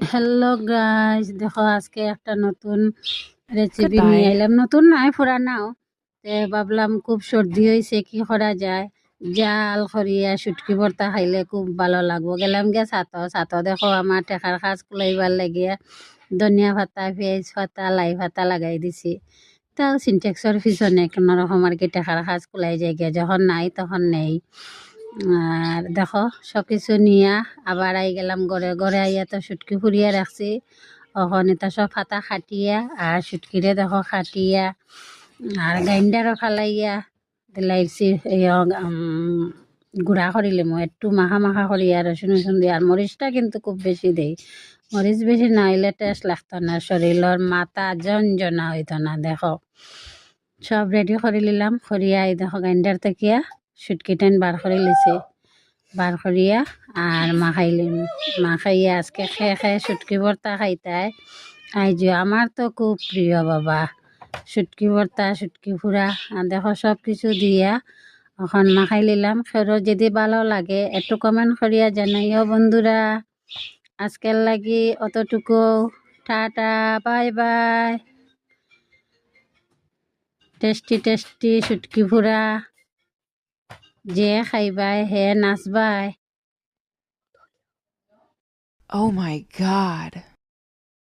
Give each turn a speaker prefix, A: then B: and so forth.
A: Hello guys, দেখো আজকে একটা নতুন রেসিপি
B: Goodbye.
A: নিয়ে এলাম। নতুন নয়, পুরানাও। ভাবলাম খুব সর্দি হয়েছে, কি করা যায়। জাল খরিয়া শুটকি ভর্তা খাইলে খুব ভালো লাগবো। গেলাম গিয়া ছাতো দেখো আমার টেকার কাজ কুলাইবার লাগিয়া ধনিয়া পাতা, পেঁয়াজ পাতা, লাই পাতা লাগাই দিছি। তাও সিনটেক্সর পিছনে কোনো রকম আর কি টেকার কাজ কুলাই যায় গিয়া, যখন নাই তখন নেই। আর দেখো সব কিছু নিয়া আবার আই গেলাম ঘরে। ঘরে আইয়া তো শুটকি ফুরিয়া রাখছি। ওখানে তো সব পাতা খাটিয়া আর শুটকিরে দেখো খাটিয়া আর গ্রাইন্ডারও ফালাইয়া দিলাইছি। গুঁড়া করিলে মই একটু মাখা মাখা করিয়া রসুন রসুন দিয়ে। আর মরিচটা কিন্তু খুব বেশি দেই। মরিচ বেশি না হইলে টেস্ট লাগতো না, শরীরের মাথা জনজনা হইতো না। দেখো সব রেডি করে নিলাম। করিয়া এই দেখো গ্রাইন্ডার থেকে শুটকিটান বার করে লিছি। বার করিয়া আর মাখাইলিম। মাখাইয়া আজকে খেয়ে খেয়ে শুটকি ভর্তা খাইতায় আইজো। আমার তো খুব প্রিয় বাবা শুটকি ভর্তা, শুটকি ফুরা। আর দেখো সব কিছু দিয়া এখন মাখাই নিলাম। খেরো যদি ভালো লাগে একটু কমেন্ট করিয়া জানাইও বন্ধুরা। আজকের লাগি অতটুকু। Tata, bye bye. Tasty tasty শুটকি ফুরা যে খাইবাই হে নাচবাই।
B: Oh my God.